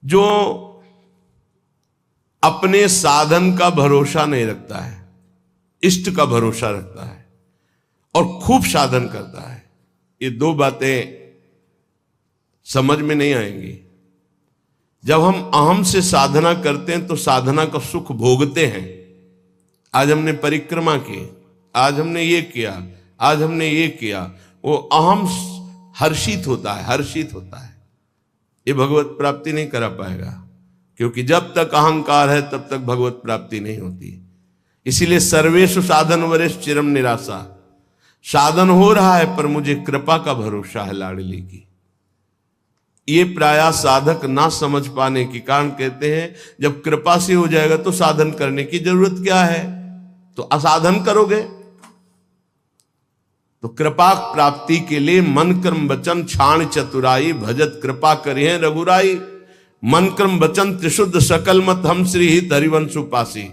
जो अपने साधन का भरोसा नहीं रखता है, इष्ट का भरोसा रखता है और खूब साधन करता है, ये दो बातें समझ में नहीं आएंगी। जब हम अहम से साधना करते हैं तो साधना का सुख भोगते हैं। आज हमने परिक्रमा की, आज हमने ये किया, आज हमने ये किया, वो अहम हर्षित होता है, हर्षित होता है। ये भगवत प्राप्ति नहीं करा पाएगा, क्योंकि जब तक अहंकार है तब तक भगवत प्राप्ति नहीं होती। इसीलिए सर्वेषु साधन वरेश चिरम निराशा। साधन हो रहा है पर मुझे कृपा का भरोसा है लाडली की। ये प्रायः साधक ना समझ पाने के कारण कहते हैं जब कृपा से हो जाएगा तो साधन करने की जरूरत क्या है, तो असाधन करोगे। तो कृपा प्राप्ति के लिए मन कर्म वचन छाण चतुराई, भजत कृपा करिए रघुराई। मन कर्म वचन त्रिशुद्ध सकल मत हम श्री हित हरिवंश उपासी।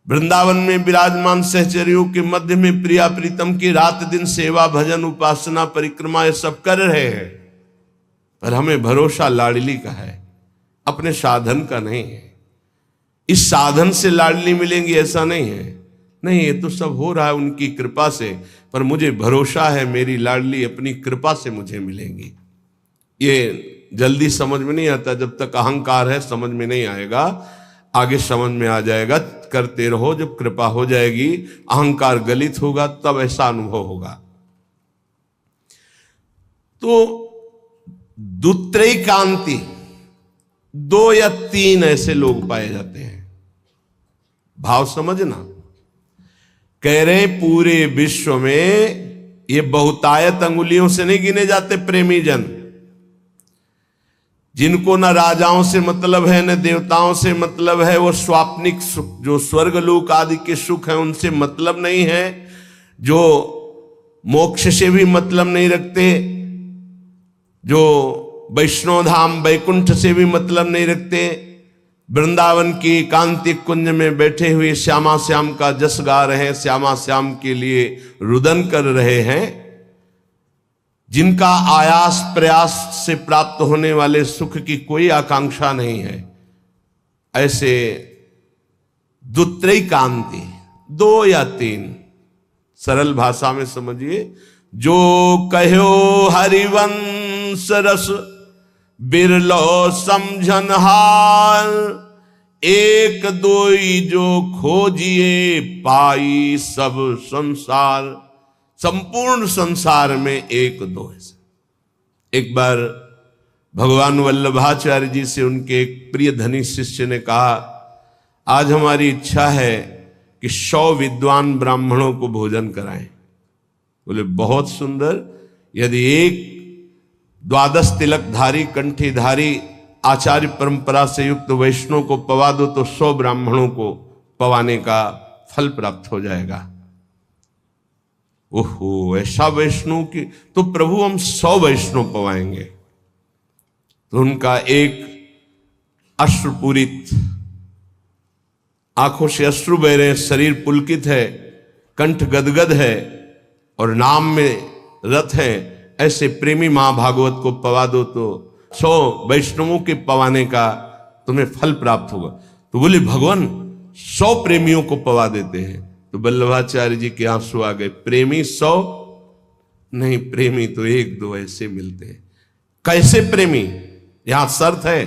वृंदावन में विराजमान सहचर्यों के मध्य में प्रिया प्रीतम की रात दिन सेवा भजन उपासना परिक्रमा ये सब कर रहे हैं, पर हमें भरोसा लाडली का है, अपने साधन का नहीं है। इस साधन से लाडली मिलेंगी ऐसा नहीं है, नहीं, ये तो सब हो रहा है उनकी कृपा से, पर मुझे भरोसा है मेरी लाडली अपनी कृपा से मुझे मिलेंगी। ये जल्दी समझ में नहीं आता, जब तक अहंकार है समझ में नहीं आएगा, आगे समझ में आ जाएगा। करते रहो, जब कृपा हो जाएगी, अहंकार गलित होगा, तब ऐसा अनुभव होगा। तो दुत्रैकांति, 2 या 3 ऐसे लोग पाए जाते हैं। भाव समझना, कह रहे पूरे विश्व में ये बहुतायत अंगुलियों से नहीं गिने जाते प्रेमी जन, जिनको न राजाओं से मतलब है न देवताओं से मतलब है। वो स्वाप्निक सुख, जो स्वर्गलोक आदि के सुख है उनसे मतलब नहीं है, जो मोक्ष से भी मतलब नहीं रखते, जो वैष्णव धाम वैकुंठ से भी मतलब नहीं रखते, वृंदावन की एकांतिक कुंज में बैठे हुए श्यामा श्याम का जस गा रहे हैं, श्यामा श्याम के लिए रुदन कर रहे हैं, जिनका आयास प्रयास से प्राप्त होने वाले सुख की कोई आकांक्षा नहीं है, ऐसे दुत्रैकांति, 2 या 3, सरल भाषा में समझिए, जो कहो हरिवंश रस बिरलो समझन हार, एक दोई जो खोजिए पाई सब संसार। संपूर्ण संसार में एक दो है। एक बार भगवान वल्लभाचार्य जी से उनके एक प्रिय धनी शिष्य ने कहा, आज हमारी इच्छा है कि 100 विद्वान ब्राह्मणों को भोजन कराएं। बोले बहुत सुंदर, यदि एक 12 तिलकधारी कंठीधारी आचार्य परंपरा से युक्त वैष्णव को पवा दो तो 100 ब्राह्मणों को पवाने का फल प्राप्त हो जाएगा। ओहो, ऐसा वैष्णव की, तो प्रभु हम 100 वैष्णव पवाएंगे। तो उनका एक अश्रुपूरित, आंखों से अश्रु बह रहे, शरीर पुलकित है, कंठ गदगद है और नाम में रत है, ऐसे प्रेमी महाभागवत को पवा दो तो 100 वैष्णवों के पवाने का तुम्हें फल प्राप्त होगा। तो बोले भगवान 100 प्रेमियों को पवा देते हैं। तो वल्लभाचार्य जी के आंसू आ गए, प्रेमी 100 नहीं, प्रेमी तो 1-2 ऐसे मिलते हैं। कैसे प्रेमी? यहां शर्त है,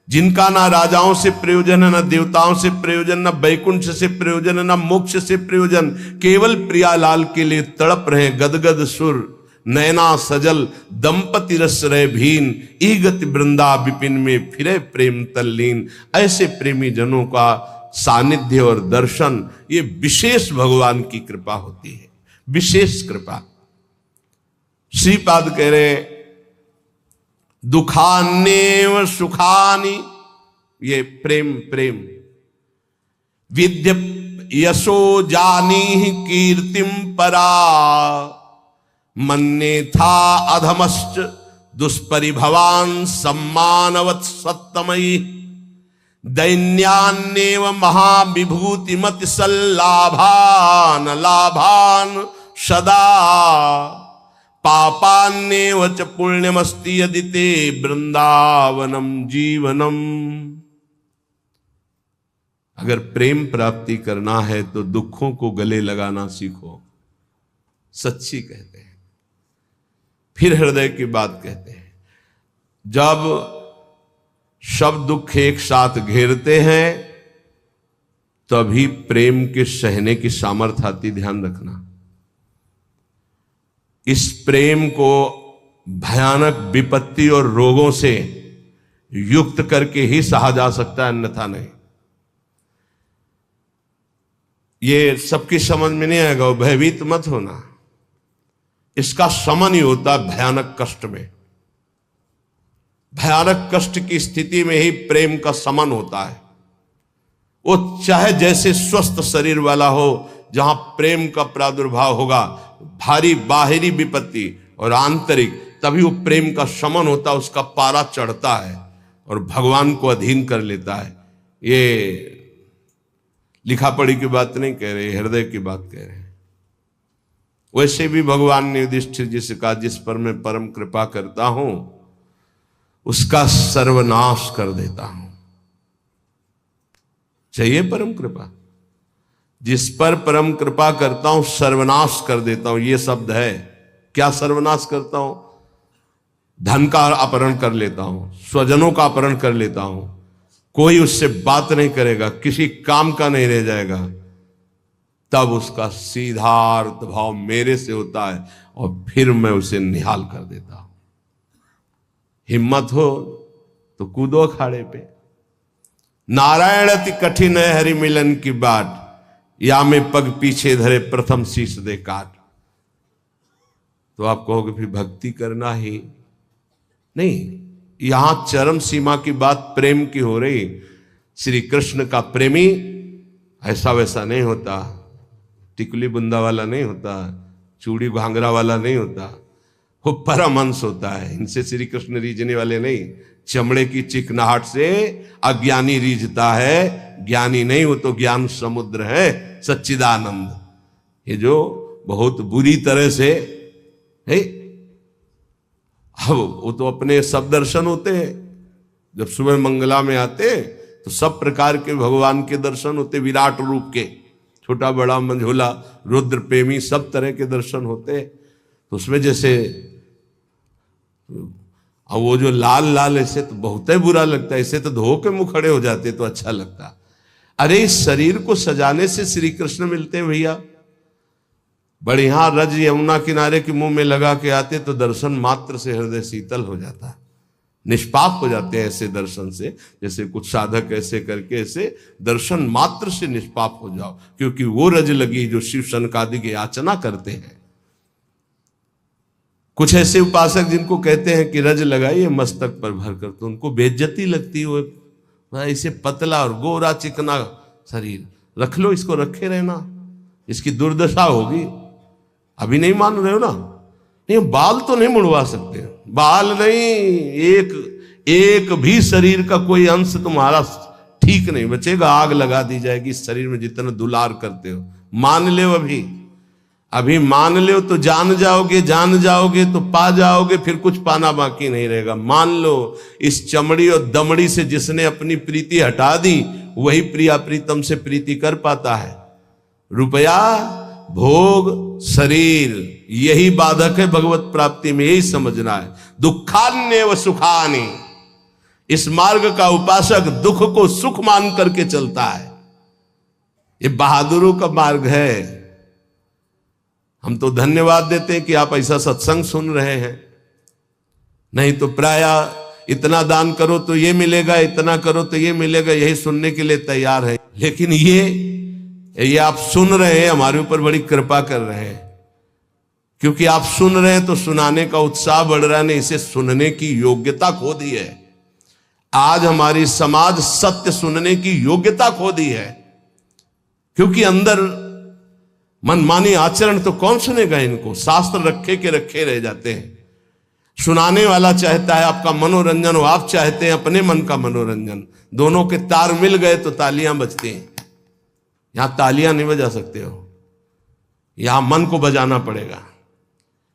जिनका ना राजाओं से प्रयोजन है, ना देवताओं से प्रयोजन, ना वैकुंठ से प्रयोजन है, ना मोक्ष से प्रयोजन, केवल प्रियालाल के लिए तड़प रहे गदगद सुर, नैना सजल दंपति रस रहे भीन, ईगति वृंदा विपिन में फिरे प्रेम तल्लीन। ऐसे प्रेमी जनों का सानिध्य और दर्शन, ये विशेष भगवान की कृपा होती है, विशेष कृपा। श्रीपाद कह रहे दुखान्येव सुखानि, ये प्रेम प्रेम। विद्य यशो जानी कीर्तिम परा, मन्ये था अधमश्च दुष्परिभवान सम्मानवत् सत्तमयी। दैन्यान्येव महाविभूतिमति सल्लाभान लाभान सदा, पापान्येव च पुण्यमस्ति यदि ते वृंदावनम जीवनम। अगर प्रेम प्राप्ति करना है तो दुखों को गले लगाना सीखो, सच्ची कहते हैं। फिर हृदय की बात कहते हैं। जब सब दुख एक साथ घेरते हैं तभी प्रेम के सहने की सामर्थ्य आती, ध्यान रखना। इस प्रेम को भयानक विपत्ति और रोगों से युक्त करके ही सहा जा सकता है, अन्यथा नहीं। ये सबकी समझ में नहीं आएगा, भयभीत मत होना। इसका समन ही होता है भयानक कष्ट में। भयानक कष्ट की स्थिति में ही प्रेम का समन होता है। वो चाहे जैसे स्वस्थ शरीर वाला हो, जहां प्रेम का प्रादुर्भाव होगा, भारी बाहरी विपत्ति और आंतरिक, तभी वो प्रेम का समन होता है, उसका पारा चढ़ता है और भगवान को अधीन कर लेता है। ये लिखा पढ़ी की बात नहीं कह रहे, हृदय की बात कह रहे हैं। वैसे भी भगवान ने युधिष्ठिर जी से कहा, जिस पर मैं परम कृपा करता हूं उसका सर्वनाश कर देता हूं। चाहिए परम कृपा? जिस पर परम कृपा करता हूं सर्वनाश कर देता हूं, ये शब्द है। क्या सर्वनाश करता हूं? धन का अपहरण कर लेता हूं, स्वजनों का अपहरण कर लेता हूं, कोई उससे बात नहीं करेगा, किसी काम का नहीं रह जाएगा। तब उसका सीधा अर्थ भाव मेरे से होता है और फिर मैं उसे निहाल कर देता हूं। हिम्मत हो तो कूदो अखाड़े पे। नारायण अति कठिन है हरि मिलन की बाट, या में पग पीछे धरे प्रथम शीश दे काट। तो आप कहोगे फिर भक्ति करना ही नहीं। यहां चरम सीमा की बात प्रेम की हो रही। श्री कृष्ण का प्रेमी ऐसा वैसा नहीं होता, टिकुली बुंदा वाला नहीं होता, चूड़ी घांगरा वाला नहीं होता, वो परमहंस होता है। इनसे श्री कृष्ण रीझने वाले नहीं। चमड़े की चिकनाहट से अज्ञानी रीझता है, ज्ञानी नहीं, वो तो ज्ञान समुद्र है, सच्चिदानंद। ये जो बहुत बुरी तरह से है, वो तो अपने सब दर्शन होते हैं। जब सुबह मंगला में आते तो सब प्रकार के भगवान के दर्शन होते, विराट रूप के, छोटा बड़ा मंझोला रुद्र प्रेमी सब तरह के दर्शन होते। तो उसमें जैसे अब वो जो लाल लाल ऐसे तो बहुत ही बुरा लगता है, ऐसे तो धो के मुंह खड़े हो जाते तो अच्छा लगता। अरे इस शरीर को सजाने से श्री कृष्ण मिलते हैं भैया। बढ़िया रज यमुना किनारे के मुंह में लगा के आते तो दर्शन मात्र से हृदय शीतल हो जाता, निष्पाप हो जाते हैं ऐसे दर्शन से। जैसे कुछ साधक ऐसे करके ऐसे दर्शन मात्र से निष्पाप हो जाओ, क्योंकि वो रज लगी जो शिव शनकादि की याचना करते हैं। कुछ ऐसे उपासक जिनको कहते हैं कि रज लगाइए मस्तक पर भरकर, तो उनको बेइज्जती लगती है। ऐसे पतला और गोरा चिकना शरीर रख लो, इसको रखे रहना, इसकी दुर्दशा होगी। अभी नहीं मान रहे हो ना? नहीं, बाल तो नहीं मुड़वा सकते, बाल नहीं, एक भी शरीर का कोई अंश तुम्हारा ठीक नहीं बचेगा, आग लगा दी जाएगी इस शरीर में जितना दुलार करते हो। मान ले, अभी मान लो तो जान जाओगे तो पा जाओगे, फिर कुछ पाना बाकी नहीं रहेगा। मान लो इस चमड़ी और दमड़ी से जिसने अपनी प्रीति हटा दी वही प्रिया प्रीतम से प्रीति कर पाता है। रुपया, भोग, शरीर, यही बाधक है भगवत प्राप्ति में, यही समझना है। दुखान्य व सुखानि, इस मार्ग का उपासक दुख को सुख मान करके चलता है। ये बहादुरों का मार्ग है। हम तो धन्यवाद देते हैं कि आप ऐसा सत्संग सुन रहे हैं, नहीं तो प्राय इतना दान करो तो ये मिलेगा, इतना करो तो ये मिलेगा, यही सुनने के लिए तैयार है। लेकिन ये आप सुन रहे हैं, हमारे ऊपर बड़ी कृपा कर रहे हैं, क्योंकि आप सुन रहे हैं तो सुनाने का उत्साह बढ़ रहा है। नहीं, इसे सुनने की योग्यता खो दी है। आज हमारी समाज सत्य सुनने की योग्यता खो दी है, क्योंकि अंदर मनमानी आचरण तो कौन सुनेगा इनको। शास्त्र रखे के रखे रह जाते हैं। सुनाने वाला चाहता है आपका मनोरंजन हो, आप चाहते हैं अपने मन का मनोरंजन। दोनों के तार मिल गए तो तालियां बजती हैं। यहां तालियां नहीं बजा सकते हो, यहां मन को बजाना पड़ेगा।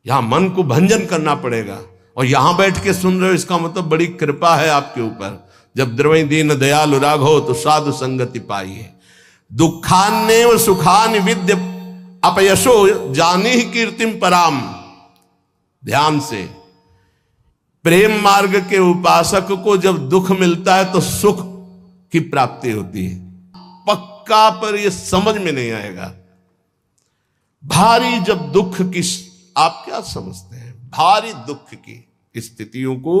यहां मन को भंजन करना पड़ेगा। और यहां बैठ के सुन रहे हो, इसका मतलब बड़ी कृपा है आपके ऊपर। जब द्रवई दीन दयालु राघव तो साधु संगति पाइए। दुखान्नेव सुखान विद्य अपयशो जानी ही कीर्तिम पराम। ध्यान से, प्रेम मार्ग के उपासक को जब दुख मिलता है तो सुख की प्राप्ति होती है। पक्का पर यह समझ में नहीं आएगा। भारी जब दुख की, आप क्या समझते हैं, भारी दुख की स्थितियों को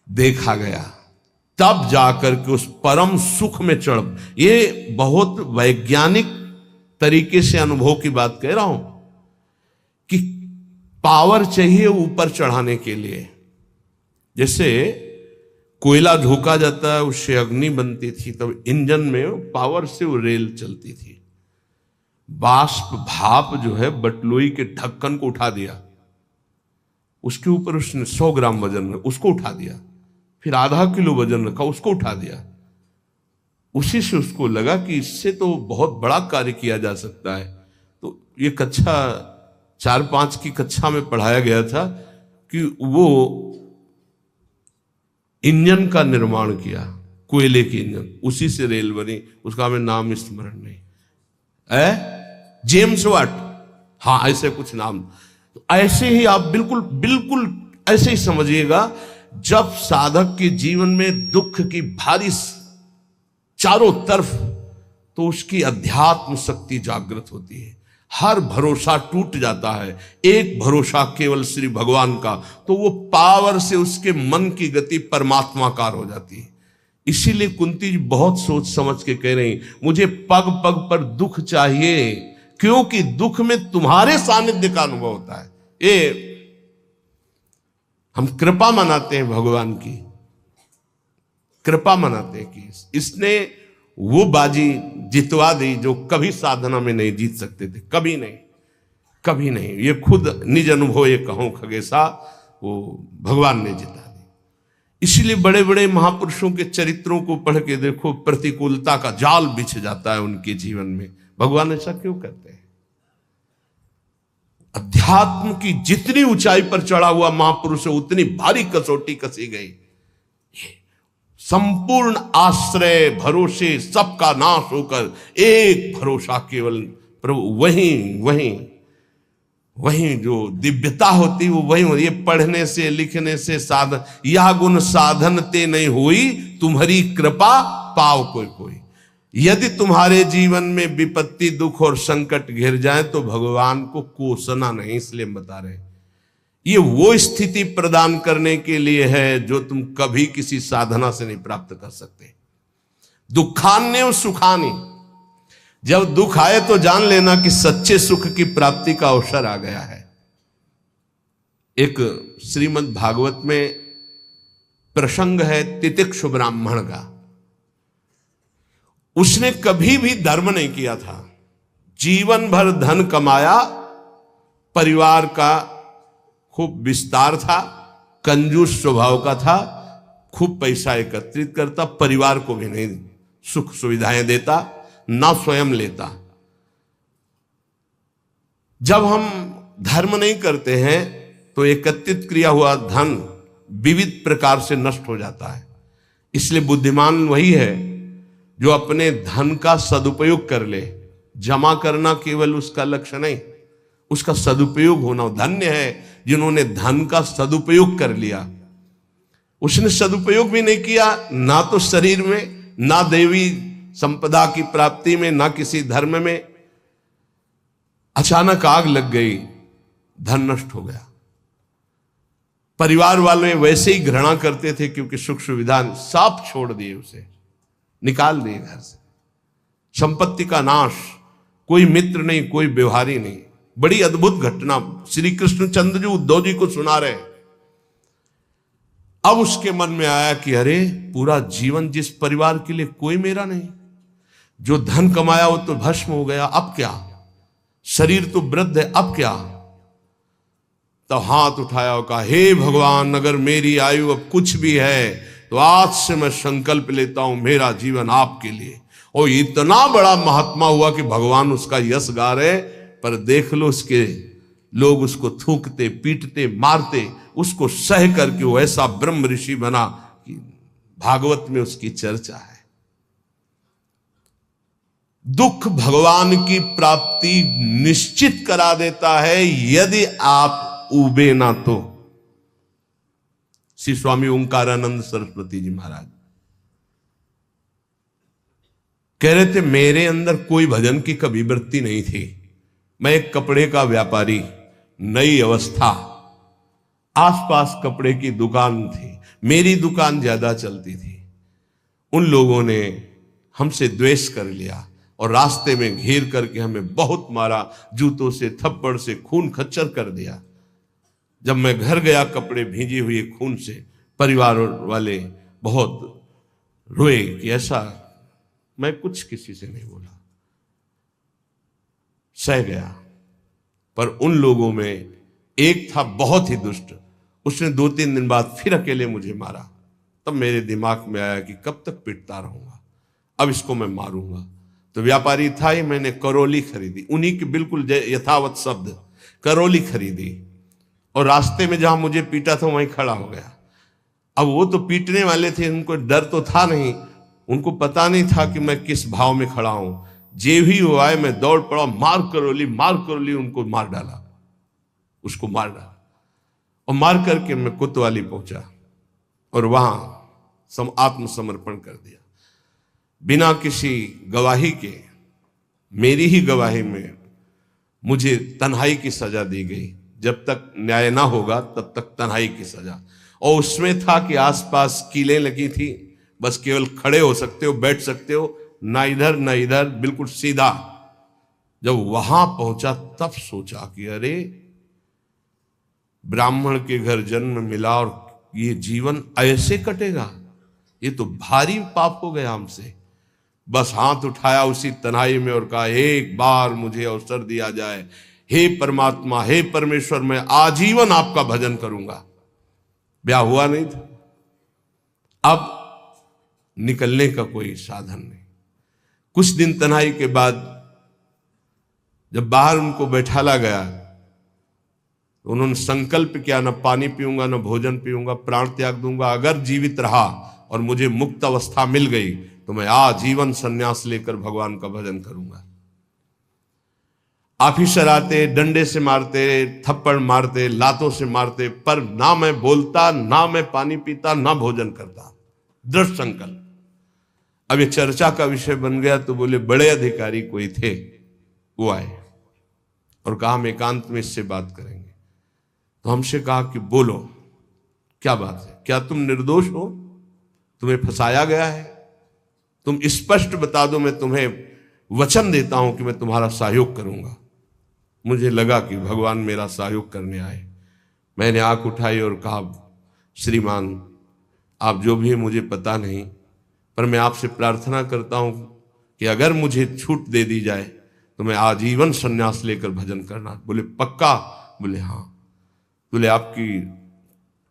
देखा गया, तब जाकर के उस परम सुख में चढ़। ये बहुत वैज्ञानिक तरीके से अनुभव की बात कह रहा हूं कि पावर चाहिए ऊपर चढ़ाने के लिए। जैसे कोयला झोंका जाता है, उससे अग्नि बनती थी, तब इंजन में पावर से वो रेल चलती थी। बाष्प भाप जो है बटलोई के ढक्कन को उठा दिया, उसके ऊपर उसने 100 ग्राम वजन रखा, उसको उठा दिया, फिर आधा किलो वजन रखा, उसको उठा दिया। उसी से उसको लगा कि इससे तो बहुत बड़ा कार्य किया जा सकता है। तो ये कक्षा 4-5 की कक्षा में पढ़ाया गया था कि वो इंजन का निर्माण किया, कोयले की इंजन, उसी से रेल बनी। उसका हमें नाम स्मरण नहीं है, जेम्स वाट, हाँ ऐसे कुछ नाम। तो ऐसे ही आप बिल्कुल बिल्कुल ऐसे ही समझिएगा। जब साधक के जीवन में दुख की भारी चारों तरफ, तो उसकी अध्यात्म शक्ति जागृत होती है। हर भरोसा टूट जाता है, एक भरोसा केवल श्री भगवान का, तो वो पावर से उसके मन की गति परमात्माकार हो जाती है। इसीलिए कुंती जी बहुत सोच समझ के कह रही, मुझे पग पग पर दुख चाहिए, क्योंकि दुख में तुम्हारे सानिध्य का अनुभव होता है। ये हम कृपा मनाते हैं, भगवान की कृपा मनाते हैं कि इसने वो बाजी जितवा दी जो कभी साधना में नहीं जीत सकते थे, कभी नहीं, कभी नहीं। ये खुद निज अनुभव ये कहूं खगेशा, वो भगवान ने जिता दी। इसीलिए बड़े बड़े महापुरुषों के चरित्रों को पढ़ के देखो, प्रतिकूलता का जाल बिछ जाता है उनके जीवन में। भगवान ऐसा क्यों करते हैं? अध्यात्म की जितनी ऊंचाई पर चढ़ा हुआ महापुरुष है, उतनी भारी कसौटी कसी गई। संपूर्ण आश्रय भरोसे सबका नाश होकर एक भरोसा केवल प्रभु, वहीं जो दिव्यता होती वो वहीं होती। ये पढ़ने से लिखने से साधन, यह गुण साधन ते नहीं हुई, तुम्हारी कृपा पाओ कोई कोई। यदि तुम्हारे जीवन में विपत्ति दुख और संकट घिर जाए तो भगवान को कोसना नहीं, इसलिए बता रहे ये वो स्थिति प्रदान करने के लिए है जो तुम कभी किसी साधना से नहीं प्राप्त कर सकते। दुखान्य और सुखानी, जब दुख आए तो जान लेना कि सच्चे सुख की प्राप्ति का अवसर आ गया है। एक श्रीमद् भागवत में प्रसंग है तितिक्षु ब्राह्मण का। उसने कभी भी धर्म नहीं किया था, जीवन भर धन कमाया, परिवार का खूब विस्तार था, कंजूस स्वभाव का था, खूब पैसा एकत्रित करता, परिवार को भी नहीं सुख सुविधाएं देता, ना स्वयं लेता। जब हम धर्म नहीं करते हैं तो एकत्रित किया हुआ धन विविध प्रकार से नष्ट हो जाता है। इसलिए बुद्धिमान वही है जो अपने धन का सदुपयोग कर ले। जमा करना केवल उसका लक्ष्य नहीं, उसका सदुपयोग होना। धन्य है जिन्होंने धन का सदुपयोग कर लिया। उसने सदुपयोग भी नहीं किया, ना तो शरीर में, ना देवी संपदा की प्राप्ति में, ना किसी धर्म में। अचानक आग लग गई, धन नष्ट हो गया। परिवार वाले वैसे ही घृणा करते थे क्योंकि सुख सुविधा साफ छोड़ दिए, उसे निकाल दिए घर से। संपत्ति का नाश, कोई मित्र नहीं, कोई व्यवहारी नहीं। बड़ी अद्भुत घटना श्री कृष्णचंद्र जी उद्धव जी को सुना रहे। अब उसके मन में आया कि अरे पूरा जीवन जिस परिवार के लिए कोई मेरा नहीं, जो धन कमाया वो तो भस्म हो गया, अब क्या? शरीर तो वृद्ध है, अब क्या? तो हाथ उठाया और कहा, हे भगवान, अगर मेरी आयु अब कुछ भी है तो आज से मैं संकल्प लेता हूं मेरा जीवन आपके लिए। और इतना बड़ा महात्मा हुआ कि भगवान उसका यश गा रहे। पर देख लो उसके लोग उसको थूकते, पीटते, मारते, उसको सह करके वो ऐसा ब्रह्म ऋषि बना कि भागवत में उसकी चर्चा है। दुख भगवान की प्राप्ति निश्चित करा देता है यदि आप उबे ना तो। श्री स्वामी ओंकारानंद सरस्वती जी महाराज कह रहे थे, मेरे अंदर कोई भजन की कभी वृत्ति नहीं थी। मैं एक कपड़े का व्यापारी, नई अवस्था, आसपास कपड़े की दुकान थी, मेरी दुकान ज्यादा चलती थी। उन लोगों ने हमसे द्वेष कर लिया और रास्ते में घेर करके हमें बहुत मारा, जूतों से, थप्पड़ से, खून खच्चर कर दिया। जब मैं घर गया कपड़े भींजे हुए खून से, परिवार वाले बहुत रोए कि ऐसा। मैं कुछ किसी से नहीं बोला, सह गया। पर उन लोगों में एक था बहुत ही दुष्ट, उसने 2-3 दिन बाद फिर अकेले मुझे मारा। तब मेरे दिमाग में आया कि कब तक पिटता रहूंगा, अब इसको मैं मारूंगा। तो व्यापारी था ही, मैंने करौली खरीदी, उन्हीं के बिल्कुल यथावत शब्द, करौली खरीदी और रास्ते में जहां मुझे पीटा था वहीं खड़ा हो गया। अब वो तो पीटने वाले थे, उनको डर तो था नहीं, उनको पता नहीं था कि मैं किस भाव में खड़ा हूं। जे भी वो आए मैं दौड़ पड़ा, मार करौली, उनको मार डाला, उसको मार डाला और मार करके मैं कोतवाली पहुंचा और वहां आत्मसमर्पण कर दिया बिना किसी गवाही के। मेरी ही गवाही में मुझे तन्हाई की सजा दी गई, जब तक न्याय ना होगा तब तक तन्हाई की सजा। और उसमें था कि आसपास कीलें लगी थी, बस केवल खड़े हो सकते हो, बैठ सकते हो, ना इधर ना इधर, बिल्कुल सीधा। जब वहां पहुंचा तब सोचा कि अरे ब्राह्मण के घर जन्म मिला और ये जीवन ऐसे कटेगा, ये तो भारी पाप हो गया हमसे। बस हाथ उठाया उसी तन्हाई में और कहा, एक बार मुझे अवसर दिया जाए, हे परमात्मा, हे परमेश्वर, मैं आजीवन आपका भजन करूंगा। ब्याह हुआ नहीं था, अब निकलने का कोई साधन नहीं। कुछ दिन तन्हाई के बाद जब बाहर उनको बैठाला गया तो उन्होंने संकल्प किया, न पानी पीऊंगा, न भोजन पीऊंगा, प्राण त्याग दूंगा। अगर जीवित रहा और मुझे मुक्त अवस्था मिल गई तो मैं आजीवन संन्यास लेकर भगवान का भजन करूंगा। ऑफिसर आते, डंडे से मारते, थप्पड़ मारते, लातों से मारते, पर ना मैं बोलता, ना मैं पानी पीता, ना भोजन करता। दृढ़ संकल्प। अब ये चर्चा का विषय बन गया तो बोले बड़े अधिकारी कोई थे, वो आए और कहा हम एकांत में इससे बात करेंगे। तो हमसे कहा कि बोलो, क्या बात है, क्या तुम निर्दोष हो, तुम्हें फंसाया गया है, तुम स्पष्ट बता दो, मैं तुम्हें वचन देता हूं कि मैं तुम्हारा सहयोग करूंगा। मुझे लगा कि भगवान मेरा सहयोग करने आए। मैंने आंख उठाई और कहा, श्रीमान आप जो भी है मुझे पता नहीं, पर मैं आपसे प्रार्थना करता हूं कि अगर मुझे छूट दे दी जाए तो मैं आजीवन संन्यास लेकर भजन करना। बोले पक्का? बोले हाँ। बोले आपकी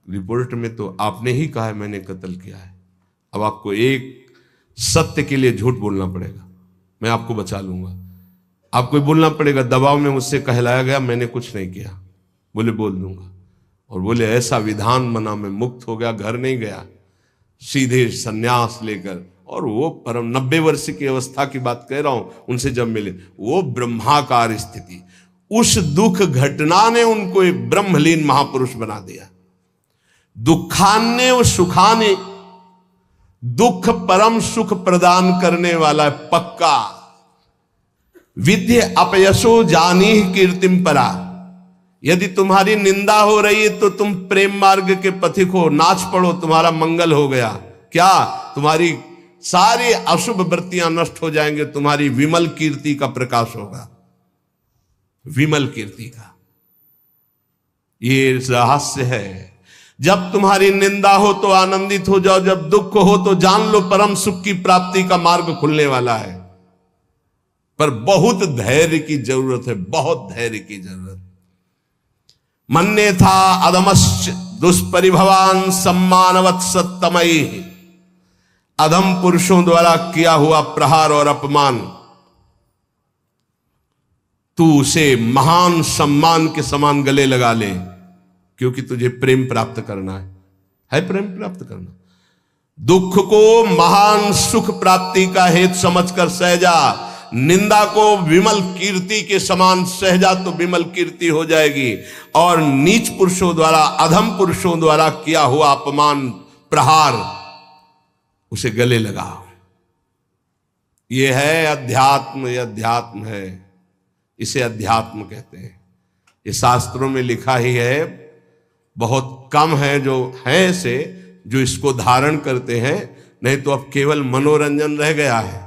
रिपोर्ट में तो आपने ही कहा है मैंने कत्ल किया है, अब आपको एक सत्य के लिए झूठ बोलना पड़ेगा, मैं आपको बचा लूंगा। आपको बोलना पड़ेगा दबाव में मुझसे कहलाया गया, मैंने कुछ नहीं किया। बोले बोल दूंगा। और बोले ऐसा विधान बना, मैं मुक्त हो गया, घर नहीं गया, सीधे सन्यास लेकर। और वो परम 90 वर्ष की अवस्था की बात कह रहा हूं, उनसे जब मिले, वो ब्रह्माकार स्थिति, उस दुख घटना ने उनको एक ब्रह्मलीन महापुरुष बना दिया। दुखान्य व सुखाने, दुख परम सुख प्रदान करने वाला पक्का। विद्य अपयशो जानी कीर्तिम परा। यदि तुम्हारी निंदा हो रही है तो तुम प्रेम मार्ग के पथिक हो, नाच पड़ो, तुम्हारा मंगल हो गया। क्या? तुम्हारी सारी अशुभ वृत्तियां नष्ट हो जाएंगे, तुम्हारी विमल कीर्ति का प्रकाश होगा, विमल कीर्ति का। ये रहस्य है। जब तुम्हारी निंदा हो तो आनंदित हो जाओ, जब दुख हो तो जान लो परम सुख की प्राप्ति का मार्ग खुलने वाला है। पर बहुत धैर्य की जरूरत है, बहुत धैर्य की जरूरत। मन्ने था अधमश्च दुष्परिभवान सम्मानवत् सत्तमयी। अधम पुरुषों द्वारा किया हुआ प्रहार और अपमान तू उसे महान सम्मान के समान गले लगा ले, क्योंकि तुझे प्रेम प्राप्त करना है प्रेम प्राप्त करना। दुख को महान सुख प्राप्ति का हेतु समझकर सहजा, निंदा को विमल कीर्ति के समान सहजा तो विमल कीर्ति हो जाएगी। और नीच पुरुषों द्वारा, अधम पुरुषों द्वारा किया हुआ अपमान प्रहार, उसे गले लगाओ। ये है अध्यात्म, ये अध्यात्म है, इसे अध्यात्म कहते हैं। ये शास्त्रों में लिखा ही है, बहुत कम है जो है ऐसे जो इसको धारण करते हैं, नहीं तो अब केवल मनोरंजन रह गया है।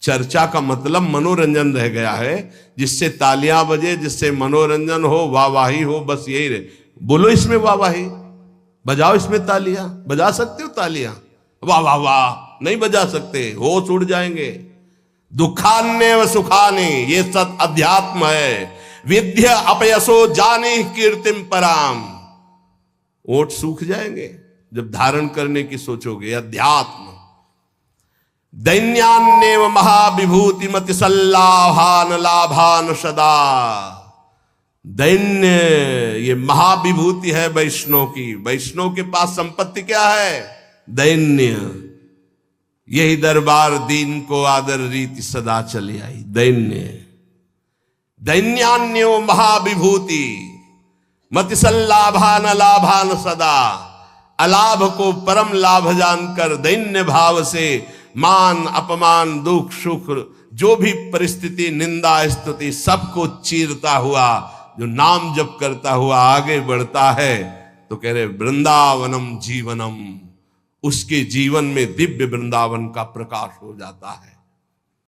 चर्चा का मतलब मनोरंजन रह गया है, जिससे तालियां बजे, जिससे मनोरंजन हो, वाहवाही हो, बस यही रहे। बोलो इसमें वाहवाही, बजाओ इसमें तालियां, बजा सकते हो तालियां? वाह वाह वाह नहीं बजा सकते, होश उड़ जाएंगे। दुखान्य व सुखाने, ये सत अध्यात्म है। विद्य अपयसो जाने कीर्तिम पराम, ओठ सूख जाएंगे जब धारण करने की सोचोगे। अध्यात्म। दैन्यान्यव महाविभूति मति सल्लाभान लाभान सदा। दैन्य ये महाविभूति है वैष्णव की। वैष्णव के पास संपत्ति क्या है? दैन्य। यही दरबार दीन को आदर रीति सदा चली आई। दैन्य। दैन्यान्यो महाविभूति मति सल्लाभान लाभान सदा। अलाभ को परम लाभ जानकर दैन्य भाव से मान अपमान दुख सुख जो भी परिस्थिति निंदा स्तुति सबको चीरता हुआ जो नाम जप करता हुआ आगे बढ़ता है, तो कह रहे वृंदावनम जीवनम, उसके जीवन में दिव्य वृंदावन का प्रकाश हो जाता है।